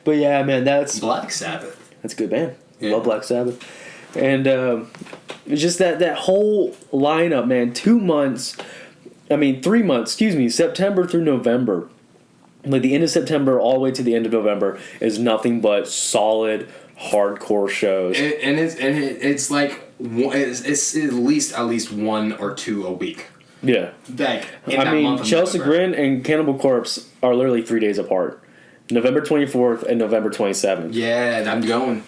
yeah, man, that's Black Sabbath. That's a good band. Yeah. Love Black Sabbath, and just that whole lineup, man. 3 months. Excuse me. September through November. Like the end of September all the way to the end of November is nothing but solid hardcore shows. It's like it's at least 1 or 2 a week. Yeah. Like I mean, Chelsea Grin and Cannibal Corpse are literally 3 days apart. November 24th and November 27th. Yeah, I'm going.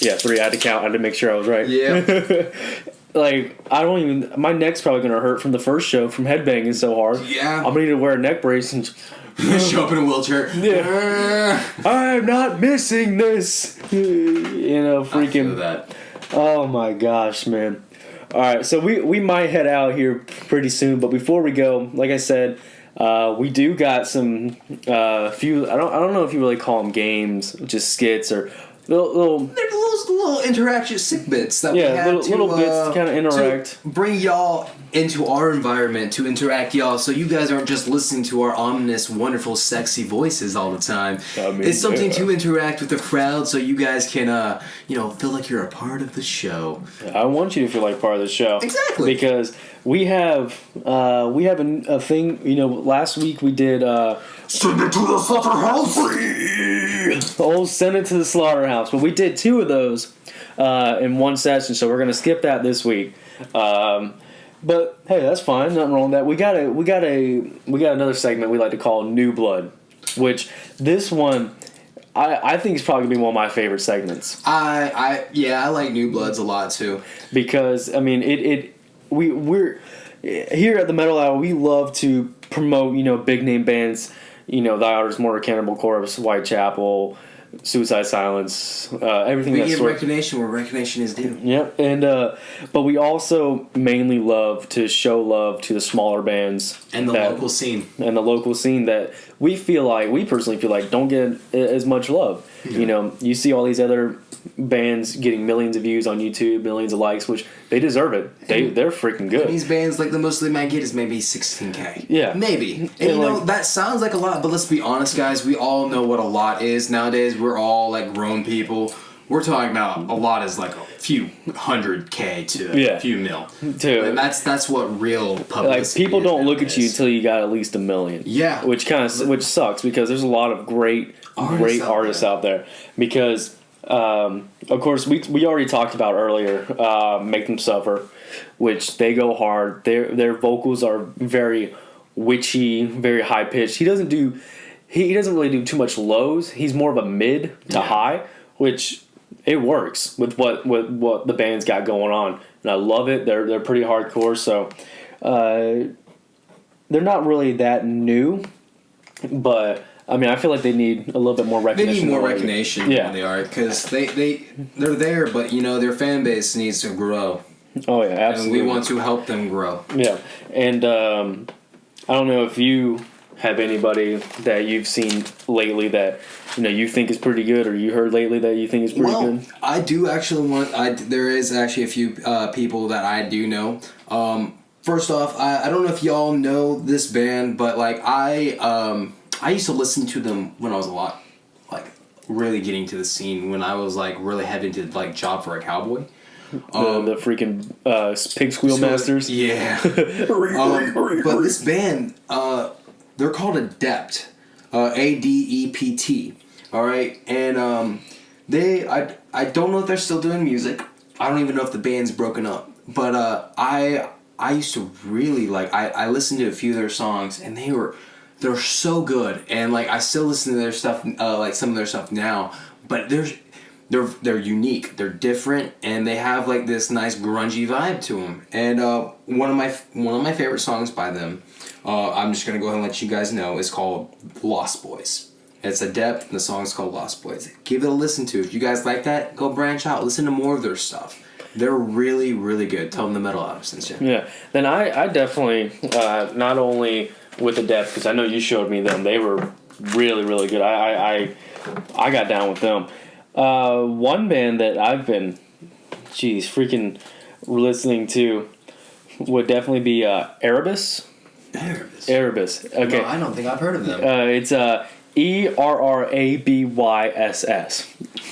Yeah, 3. I had to count. I had to make sure I was right. Yeah. Like, I don't even... My neck's probably going to hurt from the first show from headbanging so hard. Yeah. I'm going to need to wear a neck brace and... Show up in a wheelchair. Yeah. I'm not missing this. You know, freaking... I feel that. Oh, my gosh, man. All right, so we might head out here pretty soon, but before we go, like I said, we do got some few... I don't know if you really call them games, just skits or... Little interaction, sick bits that we have little bits to kind of interact, to bring y'all into our environment, to interact y'all, so you guys aren't just listening to our ominous, wonderful, sexy voices all the time. It's something to interact with the crowd, so you guys can, feel like you're a part of the show. I want you to feel like part of the show, exactly, because we have a thing. You know, last week we did. Send it to the slaughterhouse. Oh, send it to the slaughterhouse. But we did 2 of those in one session, so we're gonna skip that this week. But hey, that's fine. Nothing wrong with that. We got another segment we like to call New Blood, which this one I think is probably gonna be one of my favorite segments. I like New Bloods a lot too, because I mean we're here at the Metal Hour. We love to promote big name bands. The Irish Mortar, Cannibal Corpse, Whitechapel, Suicide Silence, everything. We give recognition where recognition is due. Yep, and but we also mainly love to show love to the smaller bands and the local scene. And the local scene that we personally feel like don't get as much love. Yeah. You see all these other bands getting millions of views on YouTube, millions of likes, which they deserve it. They're freaking good. And these bands, like, the most they might get is maybe 16K. Yeah. Maybe. And that sounds like a lot, but let's be honest, guys. We all know what a lot is nowadays. We're all, like, grown people. We're talking about a lot is like a few 100K to a few mil. And that's what real publicity like, people don't look at you until you got at least 1 million. Yeah. Which sucks, because there's a lot of great artists out there. Because of course, we already talked about earlier, Make Them Suffer, which they go hard. Their vocals are very witchy, very high pitched. He doesn't really do too much lows. He's more of a mid to high, which it works with what the band's got going on, and I love it. They're pretty hardcore, so they're not really that new, but. I mean, I feel like they need a little bit more recognition. They need more recognition than they are, because they're there, but their fan base needs to grow. Oh yeah, absolutely. And we want to help them grow. Yeah, and I don't know if you have anybody that you've seen lately that you think is pretty good, or you heard lately that you think is pretty good. I do actually there is actually a few people that I do know. First off, I don't know if y'all know this band, but like I used to listen to them when I was a lot, like, really getting to the scene, when I was, like, really heading to, like, Job for a Cowboy. The freaking Pig Squeal Masters. Yeah. But this band, they're called Adept. ADEPT. All right? And I don't know if they're still doing music. I don't even know if the band's broken up. But I used to really, like, I listened to a few of their songs, and they're so good, and like I still listen to their stuff, like some of their stuff now. But they're unique, they're different, and they have like this nice grungy vibe to them. And one of my favorite songs by them, I'm just gonna go ahead and let you guys know, is called Lost Boys. It's Adept, and the song's called Lost Boys. Give it a listen to. If you guys like that, go branch out, listen to more of their stuff. They're really, really good. Tell them the Metal Hour sent you. Yeah. Then I definitely not only with Adept, because I know you showed me them. They were really, really good. I got down with them. One band that I've been, freaking listening to would definitely be Erebus. Erebus. Okay. No, I don't think I've heard of them. It's ERRABYSS.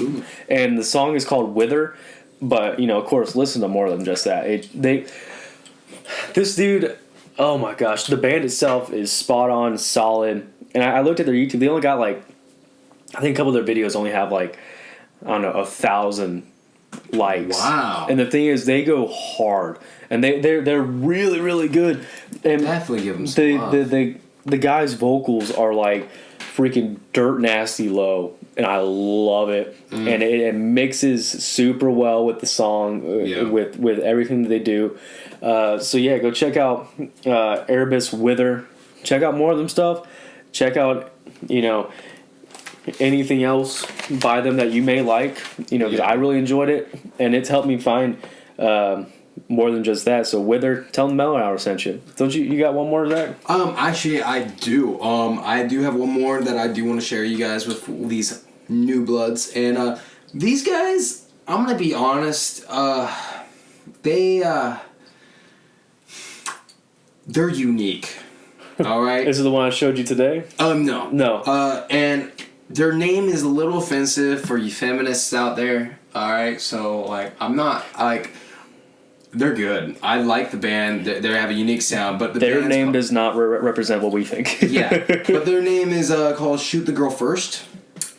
Ooh. And the song is called Wither. But, of course, listen to more than just that. This dude, oh my gosh, the band itself is spot on, solid. And I looked at their YouTube. They only got, like, I think a couple of their videos only have, like, I don't know, 1,000 likes. Wow. And the thing is, they go hard. And they're really, really good. And definitely give them some love. The guy's vocals are like freaking dirt nasty low. And I love it. And it mixes super well with the song, with everything that they do. So yeah, go check out Erebus Wither. Check out more of them stuff. Check out, anything else by them that you may like. Because I really enjoyed it, and it's helped me find more than just that. So Wither, tell them Mellow Hour sent you. Don't you got one more of that? Actually, I do. I do have one more that I do want to share you guys with these new bloods, and these guys, I'm gonna be honest, they're unique. All right. This is the one I showed you today? No. And their name is a little offensive for you feminists out there. All right. So they're good. I like the band. They have a unique sound, but their name does not represent what we think. Yeah, but their name is called "Shoot the Girl First,"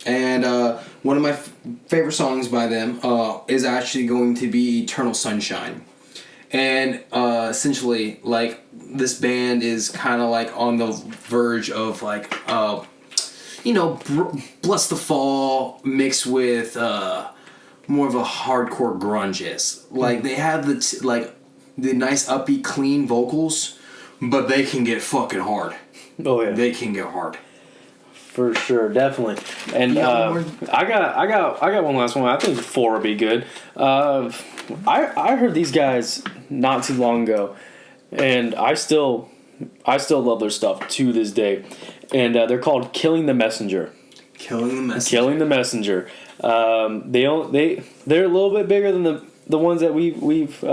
and one of my favorite songs by them is actually going to be "Eternal Sunshine," and essentially, this band is kind of on the verge of Bless the Fall mixed with more of a hardcore grunge-ish. They have the nice upbeat clean vocals, but they can get fucking hard. Oh yeah, they can get hard for sure, definitely. And I got one last one. I think 4 would be good. I heard these guys not too long ago, and I still love their stuff to this day. And they're called Killing the Messenger. Killing the Messenger. They're a little bit bigger than the ones that we've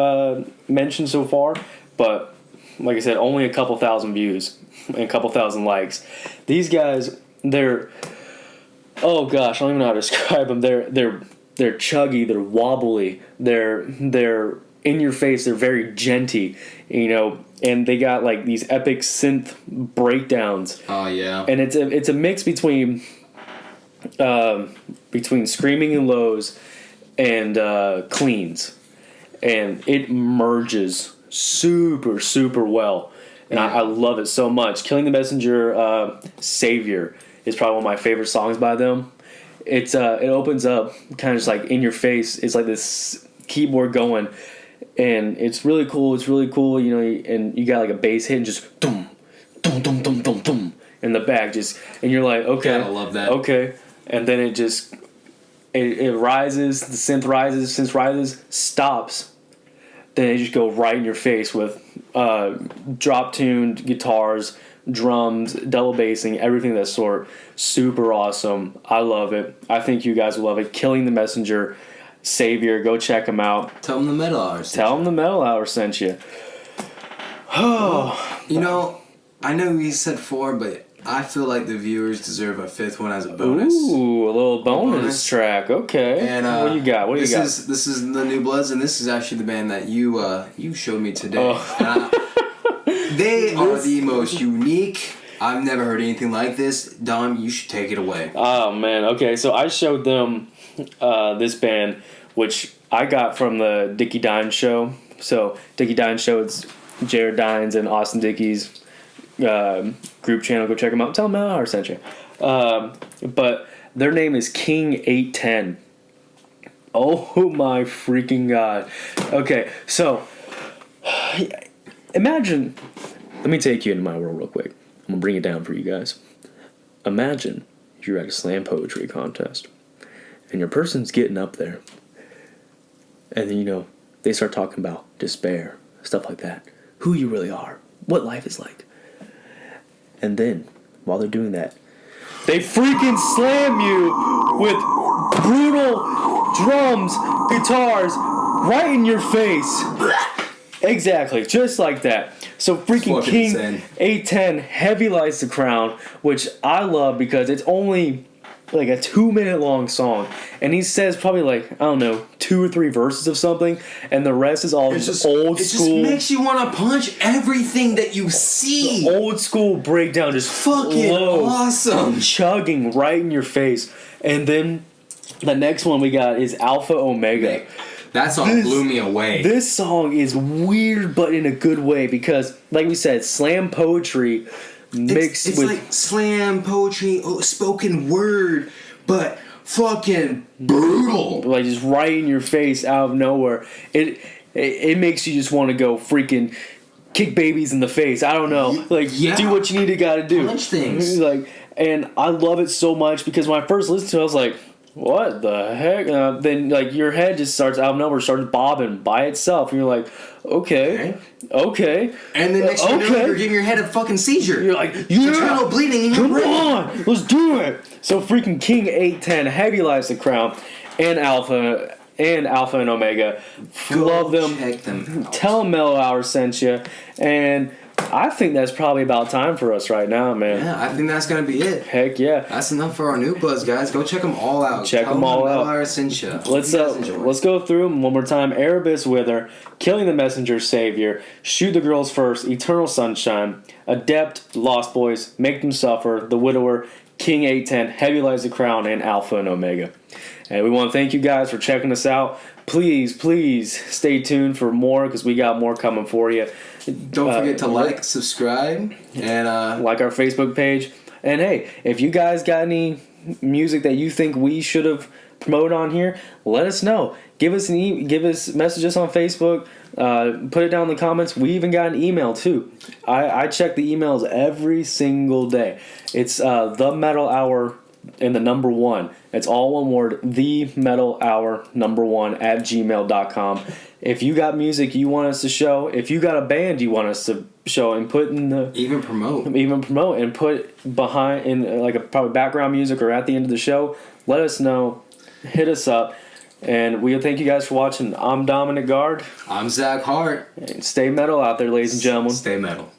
mentioned so far, but like I said, only a couple thousand views and a couple thousand likes. These guys, they're, oh gosh, I don't even know how to describe them. They're chuggy, they're wobbly, they're in your face, they're very genty, and they got these epic synth breakdowns. Oh yeah. And it's a mix between screaming and lows and cleans, and it merges super, super well, and I love it so much. Killing the Messenger, Savior is probably one of my favorite songs by them. It opens up kind of just in your face. It's like this keyboard going, and it's really cool. And you got a bass hit and just dum dum dum dum dum dum in the back, and you're like, okay, I love that. Okay. And then it rises, the synth rises, stops. Then they just go right in your face with drop-tuned guitars, drums, double bassing, everything of that sort. Super awesome. I love it. I think you guys will love it. Killing the Messenger, Savior. Go check them out. Tell them the Metal Hour sent you. Oh. I know we said 4, but I feel like the viewers deserve a 5th one as a bonus. Ooh, a little bonus track. Okay. And what do you got? This is the New Bloods, and this is actually the band that you showed me today. Oh. They are the most unique. I've never heard anything like this. Dom, you should take it away. Oh man. Okay, so I showed them this band, which I got from the Dickie Dines show. So Dickie Dines show, it's Jared Dines and Austin Dickie's group channel. Go check them out. Tell them I sent you. But their name is King 810. Oh my freaking god. Okay, so imagine, let me take you into my world real quick. I'm gonna bring it down for you guys. Imagine you're at a slam poetry contest and your person's getting up there, and then they start talking about despair, stuff like that, who you really are, what life is like. And then, while they're doing that, they freaking slam you with brutal drums, guitars, right in your face. Exactly, just like that. So freaking King insane. 810 heavy lights the crown, which I love because it's only a 2-minute long song, and he says probably 2 or 3 verses of something, and the rest is all old school. It just makes you want to punch everything that you see. The old school breakdown, just fucking awesome, chugging right in your face, and then The next one we got is Alpha Omega. That song blew me away. This song is weird, but in a good way, because, like we said, slam poetry mixed it's with... like slam poetry, spoken word, but fucking brutal. Like, just right in your face out of nowhere. It makes you just want to go freaking kick babies in the face. I don't know. Like, do what you need to gotta do. Punch things. Like, and I love it so much because when I first listened to it, I was like, what the heck? Then, like, your head just starts out of nowhere, starts bobbing by itself, and you're like, okay. And then next thing you know, you're giving your head a fucking seizure. You're like, yeah, internal bleeding in your brain. Come on, let's do it. So freaking King 810, Heavy Lies the Crown, and Alpha and Omega. Love them. Check them out. Tell them Mellow Hour sent you, and I think that's probably about time for us right now, man. Yeah, I think that's gonna be it. Heck yeah. That's enough for our new buzz, guys. Go check them all out. Check them all out. Let's go through them one more time. Erebus Wither, Killing the Messenger Savior, Shoot the Girls First, Eternal Sunshine, Adept, Lost Boys, Make Them Suffer, The Widower, King 810, Heavy Lies the Crown, and Alpha and Omega. And we want to thank you guys for checking us out. Please stay tuned for more, because we got more coming for you. Don't forget to like, subscribe, and like our Facebook page. And hey, if you guys got any music that you think we should have promoted on here, let us know. Give us messages on Facebook. Put it down in the comments. We even got an email too. I check the emails every single day. It's the Metal Hour and the number 1. It's all one word. The Metal Hour number 1 at gmail.com. If you got music you want us to show, if you got a band you want us to show and put in the even promote and put behind in like a probably background music or at the end of the show, let us know. Hit us up. And we thank you guys for watching. I'm Dominic Gard. I'm Zach Hart. And stay metal out there, ladies and gentlemen. Stay metal.